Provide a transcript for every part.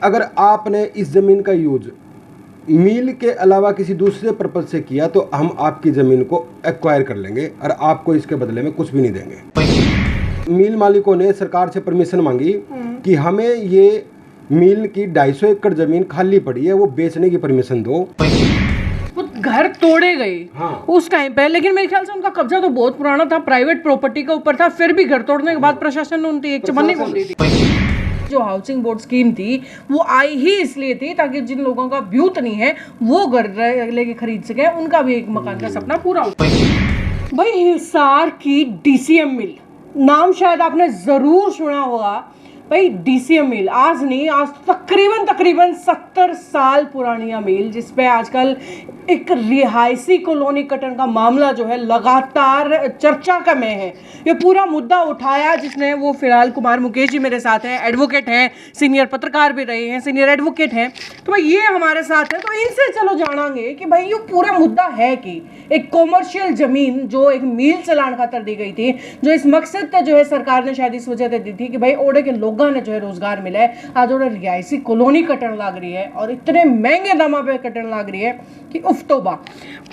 अगर आपने इस ज़मीन का यूज मील के अलावा किसी दूसरे पर्पज से किया तो हम आपकी ज़मीन को एक्वायर कर लेंगे और आपको इसके बदले में कुछ भी नहीं देंगे। मील मालिकों ने सरकार से परमिशन मांगी कि हमें ये मील की 250 एकड़ ज़मीन खाली पड़ी है, वो बेचने की परमिशन दो। वो घर तोड़े गए हाँ। उस टाइम पे, लेकिन मेरे ख्याल से उनका कब्जा तो बहुत पुराना था, प्राइवेट प्रॉपर्टी के ऊपर था, फिर भी घर तोड़ने के बाद प्रशासन ने उनकी एक चमन्नी खोल दी थी। जो हाउसिंग बोर्ड स्कीम थी वो आई ही इसलिए थी ताकि जिन लोगों का ब्यूत नहीं है वो घर लेके खरीद सके, उनका भी एक मकान का सपना पूरा हो। भाई हिसार की डीसीएम मिल, नाम शायद आपने जरूर सुना होगा। भाई डीसीएम मिल आज नहीं, आज तकरीबन 70 साल पुरानी मिल, जिसपे आजकल एक रिहायशी कॉलोनी कटन का मामला जो है लगातार चर्चा का में है। ये पूरा मुद्दा उठाया जिसने वो फिलहाल कुमार मुकेश जी मेरे साथ हैं, एडवोकेट हैं, सीनियर पत्रकार भी रहे हैं, सीनियर एडवोकेट हैं, तो भाई ये हमारे साथ है। तो इनसे चलो जानेंगे कि भाई ये पूरा मुद्दा है कि एक कॉमर्शियल जमीन जो एक मील चलाने खातर दी गई थी, जो इस मकसद से जो है सरकार ने शायद इस वजह से दी थी कि भाई ओडे के लोगों ने जो है रोजगार मिला है। आज ओडे रिहायशी कॉलोनी कटन लग रही है और इतने महंगे दामा पे कटन लग रही है कि उफ तौबा।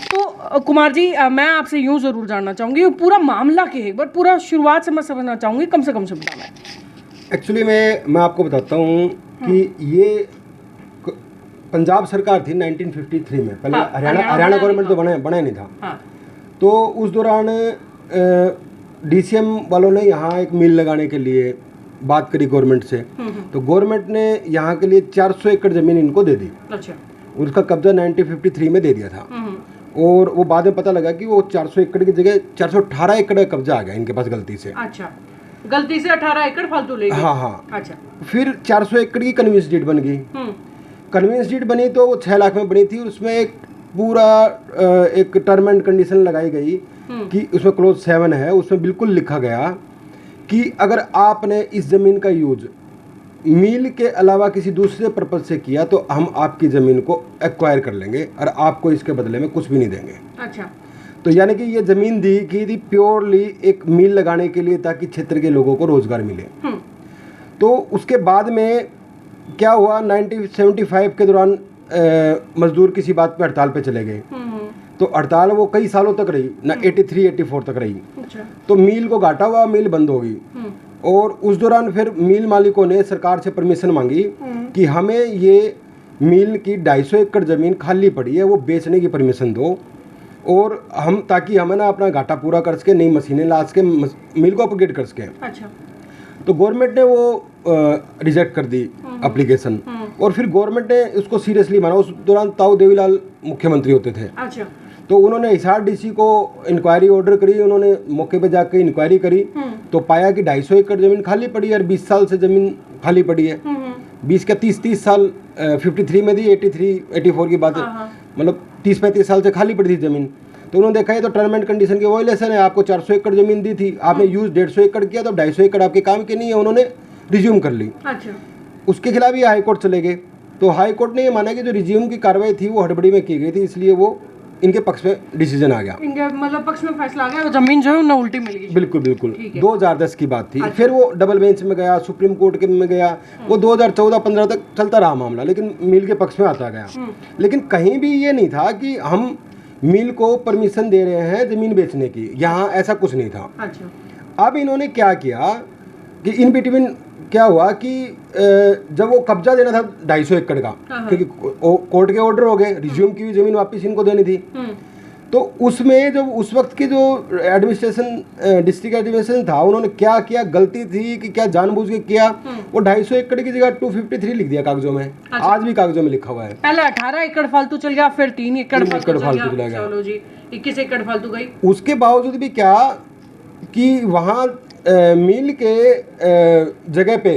तो कुमार जी मैं आपसे यूं जरूर जानना चाहूंगी ये पूरा मामला क्या है, एक बार पूरा शुरुआत से मैं समझना चाहूंगी, कम से कम से बताना। एक्चुअली मैं आपको बताता हूँ कि ये पंजाब सरकार थी 1953 में, पहले हरियाणा गवर्नमेंट तो बना नहीं था। हाँ। तो उस दौरान डीसीएम वालों ने यहाँ एक मिल लगाने के लिए बात करी गवर्नमेंट से, तो गवर्नमेंट ने यहाँ के लिए 400 एकड़ ज़मीन इनको दे दी। अच्छा। उसका कब्जा 1953 में दे दिया था और वो बाद में पता लगा कि वो 400 एकड़ की जगह 418 एकड़ का कब्जा आ गया इनके पास गलती से। अच्छा, गलती से 18 एकड़ फालतू ले गए। हाँ। अच्छा। फिर 400 एकड़ की कन्वींस डीड बन गई। कन्वींस डीड बनी तो वो 6 लाख में बनी थी। उसमें एक पूरा एक टर्म एंड कंडीशन लगाई गई कि उसमें क्लोज 7 है, उसमें बिल्कुल लिखा गया कि अगर आपने इस ज़मीन का यूज मील के अलावा किसी दूसरे पर्पज से किया तो हम आपकी ज़मीन को एक्वायर कर लेंगे और आपको इसके बदले में कुछ भी नहीं देंगे। अच्छा। तो यानी कि ये ज़मीन दी की थी प्योरली एक मील लगाने के लिए ताकि क्षेत्र के लोगों को रोज़गार मिले। तो उसके बाद में क्या हुआ, 1975 के दौरान मजदूर किसी बात पे हड़ताल पे चले गए। तो हड़ताल वो कई सालों तक रही ना, 83-84 तक रही। अच्छा। तो मील को घाटा हुआ, मील बंद हो गई और उस दौरान फिर मील मालिकों ने सरकार से परमिशन मांगी कि हमें ये मील की 250 एकड़ ज़मीन खाली पड़ी है, वो बेचने की परमिशन दो और हम ताकि हमें ना अपना घाटा पूरा कर सके, नई मशीनें ला सके, मील को अपग्रेड कर सके। अच्छा। तो गवर्नमेंट ने वो रिजेक्ट कर दी एप्लीकेशन और फिर गवर्नमेंट ने उसको सीरियसली माना। उस दौरान ताऊ देवीलाल मुख्यमंत्री होते थे। अच्छा। तो उन्होंने हिसार डीसी को इंक्वायरी ऑर्डर करी, उन्होंने मौके पे जाकर इंक्वायरी करी तो पाया कि 250 एकड़ ज़मीन खाली पड़ी है और 20 साल से ज़मीन खाली पड़ी है। 20 का 30 साल 53 में थी, 84 की बात है, मतलब 30-35 साल से खाली पड़ी थी ज़मीन। तो उन्होंने देखा है तो टर्म एंड कंडीशन की वायलेशन है, आपको 400 एकड़ ज़मीन दी थी, आपने यूज़ 150 एकड़ किया तो 250 एकड़ आपके काम की नहीं है, उन्होंने रिज्यूम कर ली। अच्छा। उसके खिलाफ ये हाई कोर्ट चले गए। तो हाई कोर्ट ने ये माना कि जो रिज्यूम की कार्रवाई थी वो हड़बड़ी में की गई थी, इसलिए वो इनके पक्ष में डिसीजन आ गया, इनके मतलब पक्ष में फैसला आ गया, वो जमीन जो है उन्हें उल्टी मिल गई। बिल्कुल 2010 की बात थी। फिर वो डबल बेंच में गया, सुप्रीम कोर्ट के में गया, वो 2014-15 तक चलता रहा मामला, लेकिन मिल के पक्ष में आता गया। लेकिन कहीं भी ये नहीं था कि हम मिल को परमिशन दे रहे हैं ज़मीन बेचने की, यहाँ ऐसा कुछ नहीं था। अच्छा। अब इन्होंने क्या किया कि इन बिटवीन क्या हुआ कि जब वो कब्जा देना था 250 एकड़ का, क्योंकि कोर्ट के ऑर्डर हो गए, रिज्यूम की हुई ज़मीन वापस इनको देनी थी। तो उसमें जब उस वक्त की जो एडमिनिस्ट्रेशन डिस्ट्रिक्ट एडमिनिस्ट्रेशन था, उन्होंने क्या किया, गलती थी कि क्या जानबूझ के किया, वो 250 एकड़ की जगह 253 लिख दिया कागजों में। अच्छा। आज भी कागजों में लिखा हुआ है। पहले 18 एकड़ फालतू चल गया, फिर 3 एकड़ फालतू चला गया, चलो जी 21 एकड़ फालतू गई। उसके बावजूद भी क्या कि वहाँ मिल के जगह पे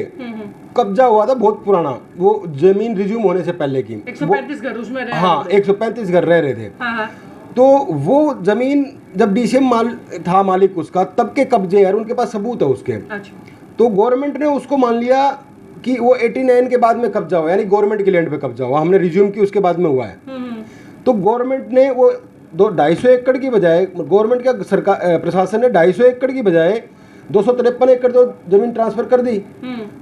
कब्जा हुआ था बहुत पुराना, वो जमीन रिज्यूम होने से पहले की। 135 घर उसमें रहे। हाँ, 135 घर रह रहे थे। हाँ। तो वो जमीन जब डीसीएम था मालिक उसका, तब के कब्जे है, उनके पास सबूत है उसके। अच्छा। तो गवर्नमेंट ने उसको मान लिया कि वो 89 के बाद में कब्जा हुआ, यानी गवर्नमेंट की लैंड पे कब्जा हुआ, हमने रिज्यूम की उसके बाद में हुआ है। तो गवर्नमेंट ने वो 250 एकड़ की बजाय, गवर्नमेंट का सरकार प्रशासन ने 250 एकड़ की बजाय 253 एकड़ तो जमीन ट्रांसफर कर दी।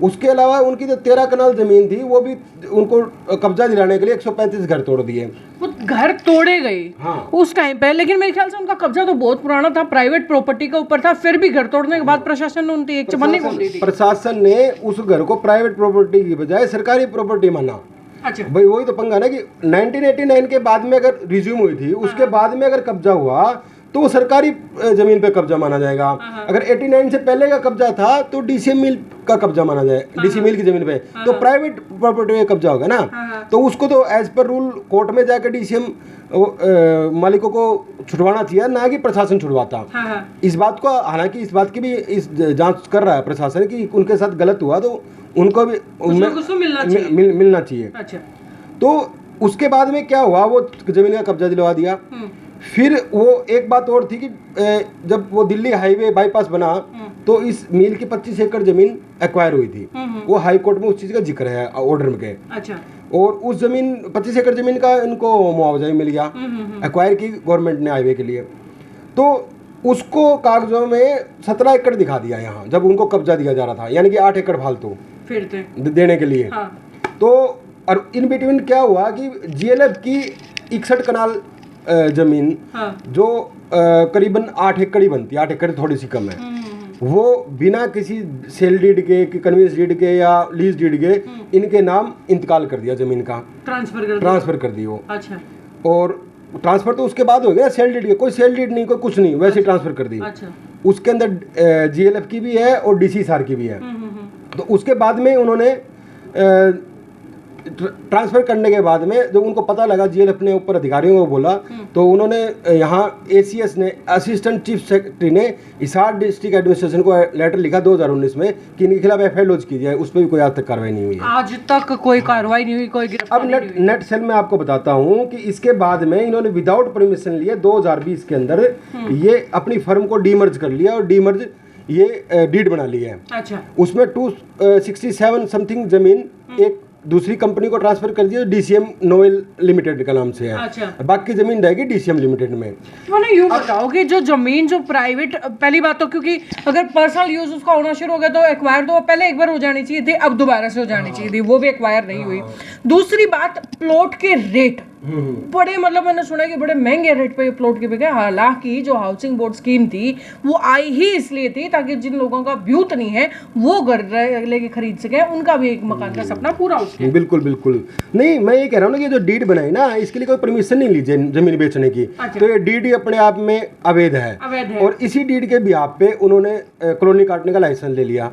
उसके अलावा उनकी जो 13 कनाल जमीन थी वो भी उनको कब्जा दिलाने के लिए 135 घर तोड़ दिए। वो घर तोड़े गए हाँ। उस टाइम पे, लेकिन मेरे ख्याल से उनका कब्जा तो बहुत पुराना था, प्राइवेट प्रॉपर्टी के ऊपर था, फिर भी घर तोड़ने के बाद प्रशासन ने उनकी एक चमन्नी खोल दी थी। प्रशासन ने उस घर को प्राइवेट प्रॉपर्टी की बजाय सरकारी प्रॉपर्टी माना। अच्छा, भाई वही तो पंगा ना कि 1989 के बाद में अगर रिज्यूम हुई थी, उसके बाद में अगर कब्जा हुआ तो वो सरकारी जमीन पे कब्जा माना जाएगा। अगर 89 से पहले का कब्जा था तो डीसीएम मिल का कब्जा माना जाए, डीसी मिल की जमीन पे तो प्राइवेट प्रॉपर्टी में कब्जा होगा ना। तो उसको तो एज पर रूल कोर्ट में जाकर डीसीएम मालिकों को छुड़वाना चाहिए, ना कि प्रशासन छुड़वाता। इस बात को, हालांकि इस बात की भी इस जांच कर रहा है प्रशासन कि उनके साथ गलत हुआ तो उनको भी मिलना चाहिए। अच्छा, तो उसके बाद में क्या हुआ, वो जमीन का कब्जा दिलवा दिया। फिर वो एक बात और थी कि जब वो दिल्ली हाईवे बाईपास बना तो इस मिल की 25 एकड़ जमीन एक्वायर हुई थी। वो हाई कोर्ट में उस चीज का जिक्र है ऑर्डर में के। अच्छा, और उस जमीन 25 एकड़ जमीन का इनको मुआवजा भी मिल गया, एक्वायर की गवर्नमेंट ने हाईवे के लिए। तो उसको कागजों में 17 एकड़ दिखा दिया यहाँ, जब उनको कब्जा दिया जा रहा था, यानी कि 8 एकड़ फालतू फिर देने के लिए। तो और इन बिटवीन क्या हुआ कि जीएलएफ की 61 कनाल जमीन जो करीबन 8 एकड़ ही बनती है, 8 एकड़ थोड़ी सी कम है, वो बिना किसी सेल डीड के, कन्वेंस डीड के या लीज डीड के इनके नाम इंतकाल कर दिया, जमीन का ट्रांसफर कर दी वो। अच्छा, और ट्रांसफर तो उसके बाद हो गया, सेल डीड के, कोई सेल डीड नहीं, कोई कुछ नहीं, वैसे ट्रांसफर कर दी। अच्छा, उसके अंदर जीएलएफ की भी है और डीसी सार की भी है। तो उसके बाद में उन्होंने ट्रांसफर करने के बाद में जब उनको पता लगा, जीएलएफ ने ऊपर अधिकारियों को बोला, तो उन्होंने यहाँ एसीएस ने, असिस्टेंट चीफ सेक्रेटरी ने हिसार डिस्ट्रिक्ट एडमिनिस्ट्रेशन को लेटर लिखा 2019 में कि इनके खिलाफ एफआईआर लॉन्च की जाए। उस पर भी कोई आज तक कार्रवाई नहीं हुई है, आज तक कोई कार्रवाई नहीं हुई, कोई गिरफ्तारी नहीं हुई। नेट सेल में आपको बताता हूँ कि इसके बाद में इन्होंने विदाउट परमिशन लिए 2020 के अंदर ये अपनी फर्म को डीमर्ज कर लिया और डीमर्ज ये डीड बना ली है। अच्छा, उसमें 267 समथिंग जमीन एक दूसरी कंपनी को ट्रांसफर कर दिया, डीसीएम नोवेल लिमिटेड का नाम से है। अच्छा, बाकी जमीन रहेगी डीसीएम लिमिटेड में। मैंने यूँ बताओ कि जो जमीन जो प्राइवेट, पहली बात तो क्योंकि अगर पर्सनल यूज उसका होना शुरू हो गया तो एक्वायर तो पहले एक बार हो जानी चाहिए थी, अब दोबारा से हो जानी चाहिए थी, वो भी एक्वायर नहीं हुई। दूसरी बात, प्लॉट के रेट बड़े, मतलब मैंने सुना कि बड़े महंगे रेट पे प्लॉट के बिके। हालांकि जो हाउसिंग बोर्ड स्कीम थी वो आई ही इसलिए थी ताकि जिन लोगों का ब्यूथ नहीं है वो घर लेके खरीद सके, उनका भी एक मकान का सपना पूरा हो सके। बिल्कुल बिल्कुल नहीं, मैं ये कह रहा हूँ ना कि जो डीड बनाई ना, इसके लिए कोई परमिशन नहीं ली जमीन बेचने की। अच्छा। तो ये डीड ही अपने आप में अवैध है। और इसी डीड के बिहाफ पे उन्होंने कॉलोनी काटने का लाइसेंस ले लिया।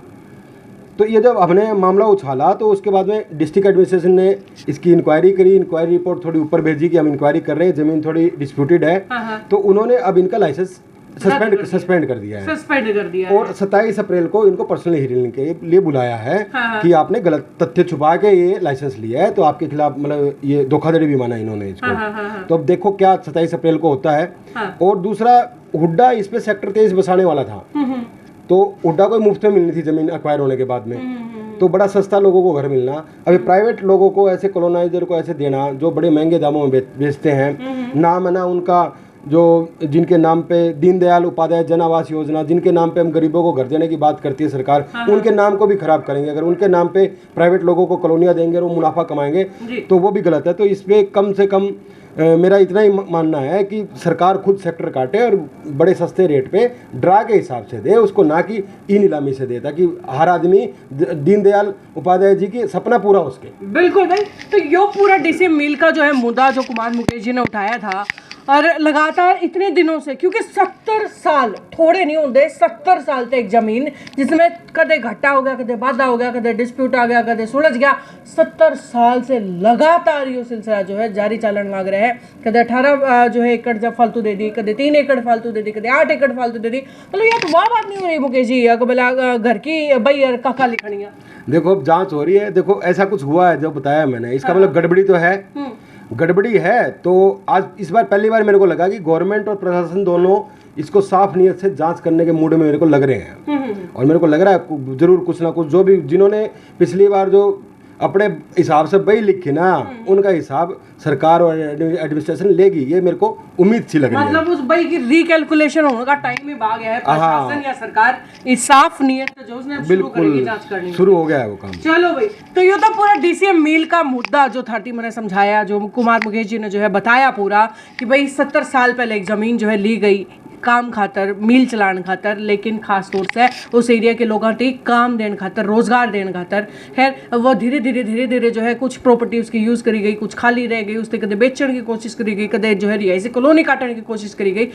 तो ये जब हमने मामला उछाला तो उसके बाद में डिस्ट्रिक्ट एडमिनिस्ट्रेशन ने इसकी इंक्वायरी करी, इंक्वायरी रिपोर्ट थोड़ी ऊपर भेजी कि हम इंक्वायरी कर रहे हैं, जमीन थोड़ी डिस्प्यूटेड है। तो उन्होंने अब इनका लाइसेंस सस्पेंड कर दिया है। और 27 अप्रैल को इनको पर्सनल हियरिंग के लिए बुलाया है कि आपने गलत तथ्य छुपा के ये लाइसेंस लिया है, तो आपके खिलाफ मतलब ये धोखाधड़ी भी माना इन्होंने इसको। तो अब देखो क्या 27 अप्रैल को होता है। और दूसरा, हुड्डा इस पे सेक्टर 23 बसाने वाला था, तो हुड्डा को मुफ्त में मिलनी थी जमीन एक्वायर होने के बाद में, तो बड़ा सस्ता लोगों को घर मिलना। अभी प्राइवेट लोगों को ऐसे कॉलोनाइजर को ऐसे देना जो बड़े महंगे दामों में बेचते हैं। नाम है ना उनका, जो जिनके नाम पे दीनदयाल उपाध्याय जन आवास योजना, जिनके नाम पे हम गरीबों को घर देने की बात करती है सरकार, उनके नाम को भी खराब करेंगे। अगर उनके नाम पे प्राइवेट लोगों को कॉलोनियाँ देंगे और वो मुनाफा कमाएंगे तो वो भी गलत है। तो इस पर कम से कम मेरा इतना ही मानना है कि सरकार खुद सेक्टर काटे और बड़े सस्ते रेट पे ड्रा के हिसाब से दे उसको, ना कि ई नीलामी से दे, ताकि हर आदमी दीनदयाल उपाध्याय जी की सपना पूरा हो सके। बिल्कुल भाई। तो यो पूरा डीसीएम मिल का जो है मुद्दा जो कुमार मुकेश जी ने उठाया था, और लगातार इतने दिनों से, क्योंकि 70 साल थोड़े नहीं होंगे, 70 साल तक जमीन जिसमें कदे घट्टा हो गया, कदे वादा हो गया, कदे डिस्प्यूट आ गया, कदे सुलझ गया, 70 साल से लगातार ये सिलसिला जो है जारी चलन लग रहा है। कदे 18 जो है एकड़ जब फालतू दे दी, कदे 3 एकड़ फालतू दे दी, कदे 8 एकड़ फालतू दे दी। मतलब ये तो वह बात नहीं हो रही मुकेश जी, बोला घर की भाई काका लिखनिया। देखो अब जांच हो रही है, देखो ऐसा कुछ हुआ है जो बताया मैंने, इसका मतलब गड़बड़ी तो है, गड़बड़ी है। तो आज इस बार पहली बार मेरे को लगा कि गवर्नमेंट और प्रशासन दोनों इसको साफ नियत से जांच करने के मूड में मेरे को लग रहे हैं। और मेरे को लग रहा है जरूर कुछ ना कुछ, जो भी जिन्होंने पिछली बार जो अपने हिसाब से वही लिखे ना, उनका हिसाब सरकार और एडमिनिस्ट्रेशन लेगी, ये मेरे को उम्मीद सी लग रही है। मतलब उस भाई की रिकैलकुलेशन होने का टाइम ही आ गया है, प्रशासन या सरकार इस साफ नियत से जो उसने शुरू करेगी जांच करनी, शुरू हो गया है वो काम। चलो भाई, तो ये तो पूरा डीसीएम मील का मुद्दा जो 30 मैंने समझाया, जो कुमार मुकेश जी ने जो है बताया पूरा कि भाई 70 साल पहले एक जमीन जो है ली गई काम खातर, मील चलाने खातर, लेकिन खास तौर से उस एरिया के लोगों को काम देने खातर, रोजगार देने खातर। खैर वो धीरे धीरे जो है कुछ प्रॉपर्टी उसकी यूज करी गई, कुछ खाली रह गई, उससे कदे बेचने की कोशिश करी गई, कदे जो है रिहायशी कॉलोनी काटने की कोशिश करी गई।